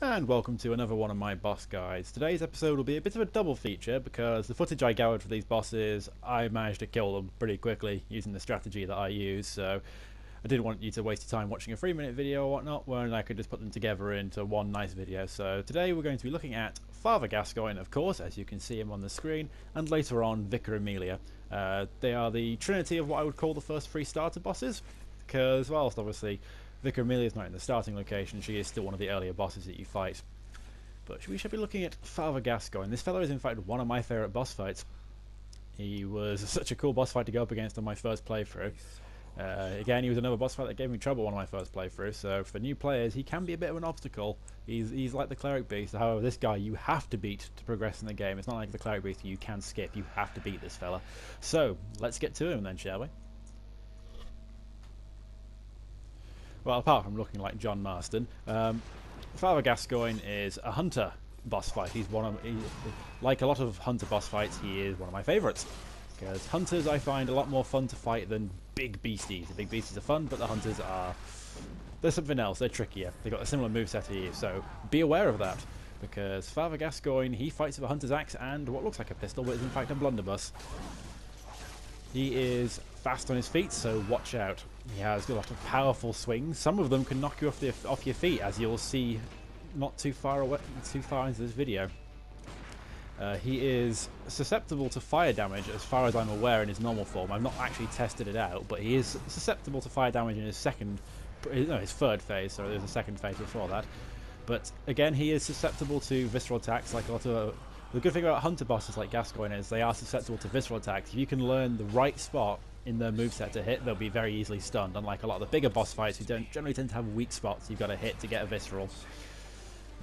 And welcome to another one of my boss guides. Today's episode will be a bit of a double feature because the footage I gathered for these bosses, I managed to kill them pretty quickly using the strategy that I use, so I didn't want you to waste your time watching a 3-minute video or whatnot when I could just put them together into one nice video. So today we're going to be looking at Father Gascoine, of course, as you can see him on the screen, and later on Vicar Amelia. They are the trinity of what I would call the first 3 starter bosses, because whilst obviously Vicar Amelia is not in the starting location, she is still one of the earlier bosses that you fight. But we should be looking at Father Gascoine. This fellow is in fact one of my favourite boss fights. He was such a cool boss fight to go up against on my first playthrough. Again, he was another boss fight that gave me trouble on my first playthrough, so for new players he can be a bit of an obstacle. He's like the cleric beast. However, this guy you have to beat to progress in the game. It's not like the cleric beast you can skip, you have to beat this fella. So let's get to him then, shall we? Well, apart from looking like John Marston, Father Gascoine is a hunter boss fight. Like a lot of hunter boss fights, he is one of my favourites. Because hunters I find a lot more fun to fight than big beasties. The big beasties are fun, but the hunters they're something else, they're trickier. They've got a similar moveset to you, so be aware of that. Because Father Gascoine, he fights with a hunter's axe and what looks like a pistol, but is in fact a blunderbuss. He is fast on his feet, so watch out. He has a lot of powerful swings. Some of them can knock you off your feet, as you'll see not too far into this video. He is susceptible to fire damage, as far as I'm aware, in his normal form. I've not actually tested it out, but he is susceptible to fire damage in his third phase. So there's a second phase before that. But again, he is susceptible to visceral attacks, like a lot of. The good thing about hunter bosses like Gascoine is they are susceptible to visceral attacks. If you can learn the right spot in their moveset to hit, they'll be very easily stunned. Unlike a lot of the bigger boss fights who don't generally tend to have weak spots, you've got to hit to get a visceral.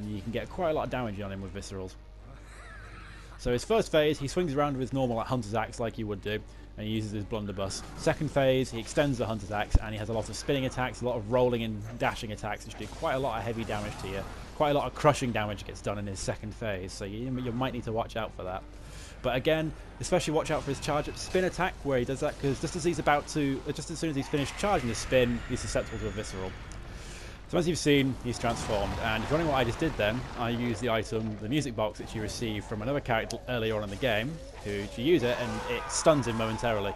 And you can get quite a lot of damage on him with viscerals. So his first phase, he swings around with his normal hunter's axe like you would do, and he uses his blunderbuss. Second phase, he extends the hunter's axe, and he has a lot of spinning attacks, a lot of rolling and dashing attacks, which do quite a lot of heavy damage to you. Quite a lot of crushing damage gets done in his second phase, so you might need to watch out for that. But again, especially watch out for his charge spin attack, where he does that, because just as soon as he's finished charging his spin, he's susceptible to a visceral. So as you've seen, he's transformed, and if you're wondering what I just did then, I used the item, the music box, which you received from another character earlier on in the game, you use it and it stuns him momentarily.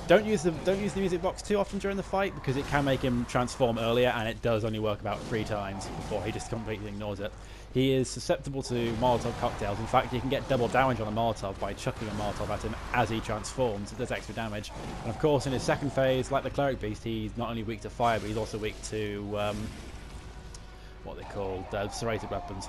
Don't use the music box too often during the fight, because it can make him transform earlier, and it does only work about 3 times before he just completely ignores it. He is susceptible to Molotov cocktails. In fact, you can get double damage on a Molotov by chucking a Molotov at him as he transforms. It does extra damage. And of course, in his second phase, like the cleric beast, he's not only weak to fire, but he's also weak to what they call serrated weapons.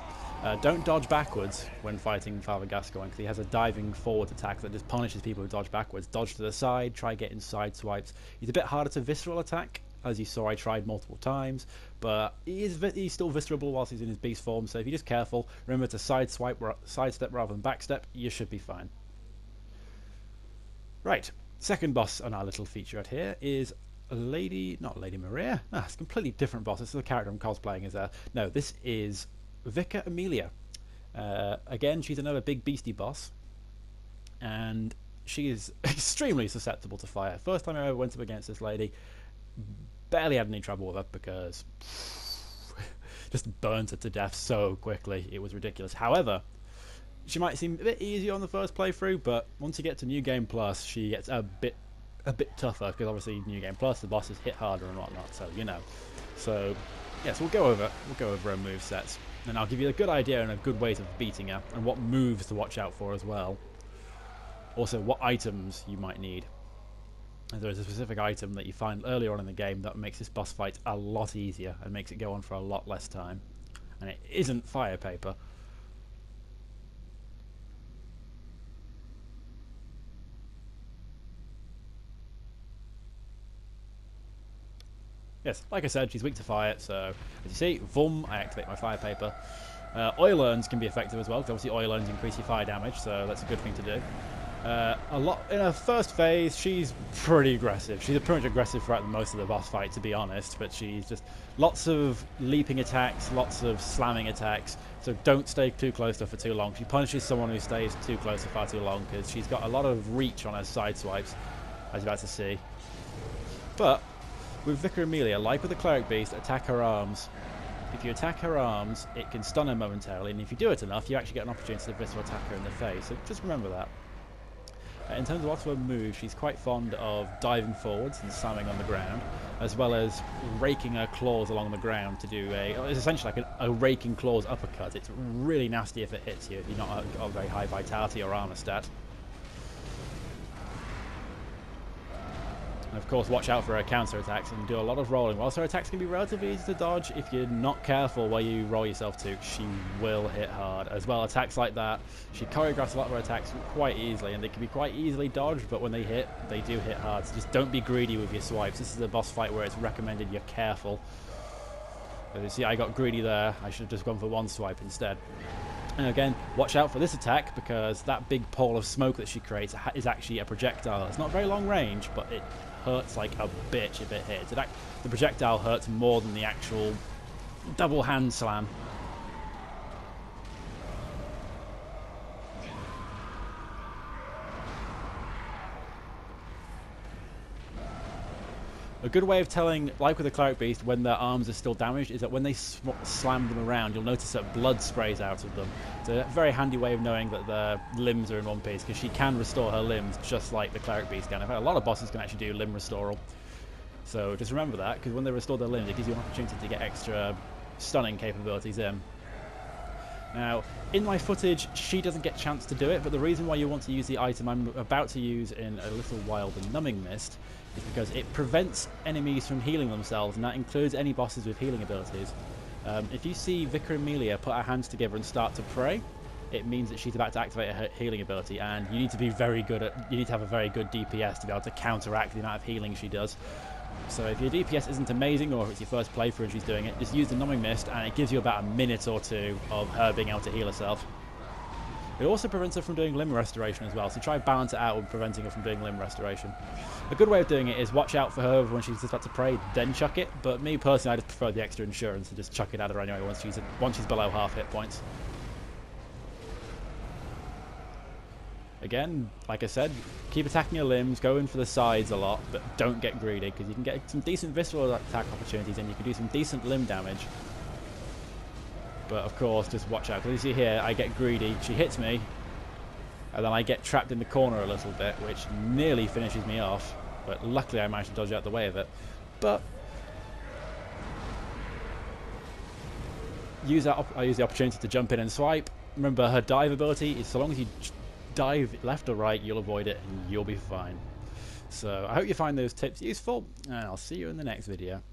Don't dodge backwards when fighting Father Gascoine, because he has a diving forward attack that just punishes people who dodge backwards. Dodge to the side, try getting side swipes. He's a bit harder to visceral attack. As you saw, I tried multiple times, but he's still viscerable whilst he's in his beast form, so if you're just careful, remember to sidestep rather than backstep, you should be fine. Right, second boss on our little featurette here is not Lady Maria. It's a completely different boss. This is the character I'm cosplaying as. No, this is Vicar Amelia. Again, she's another big beastie boss, and she is extremely susceptible to fire. First time I ever went up against this lady, barely had any trouble with her, because just burnt her to death so quickly. It was ridiculous. However, she might seem a bit easier on the first playthrough, but once you get to New Game Plus, she gets a bit tougher, because obviously New Game Plus, the bosses hit harder and whatnot, so you know. So yes, we'll go over her movesets, and I'll give you a good idea and a good ways of beating her, and what moves to watch out for as well. Also, what items you might need. And there is a specific item that you find earlier on in the game that makes this boss fight a lot easier and makes it go on for a lot less time. And it isn't fire paper. Yes, like I said, she's weak to fire, so as you see, VUM, I activate my fire paper. Oil urns can be effective as well, because obviously oil urns increase your fire damage, so that's a good thing to do. In her first phase, she's pretty aggressive. She's pretty much aggressive throughout most of the boss fight, to be honest, but she's just lots of leaping attacks, lots of slamming attacks, so don't stay too close to her for too long. She punishes someone who stays too close for far too long, because she's got a lot of reach on her side swipes, as you're about to see. But with Vicar Amelia, like with the cleric beast, attack her arms. if you attack her arms, it can stun her momentarily, and if you do it enough, you actually get an opportunity to visceral attack her in the face. So just remember that. In terms of lots of her moves, she's quite fond of diving forwards and slamming on the ground, as well as raking her claws along the ground to do it's essentially like a raking claws uppercut. It's really nasty if it hits you, if you're not got a very high vitality or armor stat. And of course, watch out for her counter attacks and do a lot of rolling. Whilst her attacks can be relatively easy to dodge, if you're not careful where you roll yourself to, she will hit hard. As well, attacks like that, she choreographs a lot of her attacks quite easily, and they can be quite easily dodged, but when they hit, they do hit hard. So just don't be greedy with your swipes. This is a boss fight where it's recommended you're careful. As you see, I got greedy there. I should have just gone for one swipe instead. And again, watch out for this attack, because that big pole of smoke that she creates is actually a projectile. It's not very long range, but it hurts like a bitch if it hits. The projectile hurts more than the actual double hand slam. A good way of telling, like with the Cleric Beast, when their arms are still damaged is that when they slam them around, you'll notice that blood sprays out of them. It's a very handy way of knowing that their limbs are in one piece, because she can restore her limbs just like the Cleric Beast can. In fact, a lot of bosses can actually do limb restoral. So just remember that, because when they restore their limbs, it gives you an opportunity to get extra stunning capabilities in. Now, in my footage, she doesn't get a chance to do it, but the reason why you want to use the item I'm about to use in a little while, the Numbing Mist, is because it prevents enemies from healing themselves, and that includes any bosses with healing abilities. If you see Vicar and Amelia put her hands together and start to pray, it means that she's about to activate her healing ability, and you need to be you need to have a very good DPS to be able to counteract the amount of healing she does. So if your DPS isn't amazing, or if it's your first playthrough and she's doing it, just use the Numbing Mist, and it gives you about a minute or two of her being able to heal herself. It also prevents her from doing limb restoration as well, so try and balance it out with preventing her from doing limb restoration. A good way of doing it is watch out for her when she's about to pray, then chuck it, but me personally, I just prefer the extra insurance and just chuck it at her anyway once she's below half hit points. Again, like I said, keep attacking your limbs, go in for the sides a lot, but don't get greedy, because you can get some decent visceral attack opportunities and you can do some decent limb damage. But of course, just watch out, because you see here, I get greedy, she hits me, and then I get trapped in the corner a little bit, which nearly finishes me off, but luckily I managed to dodge out the way of it. But I use the opportunity to jump in and swipe. Remember, her dive ability is so long as you dive left or right, you'll avoid it and you'll be fine. So I hope you find those tips useful, and I'll see you in the next video.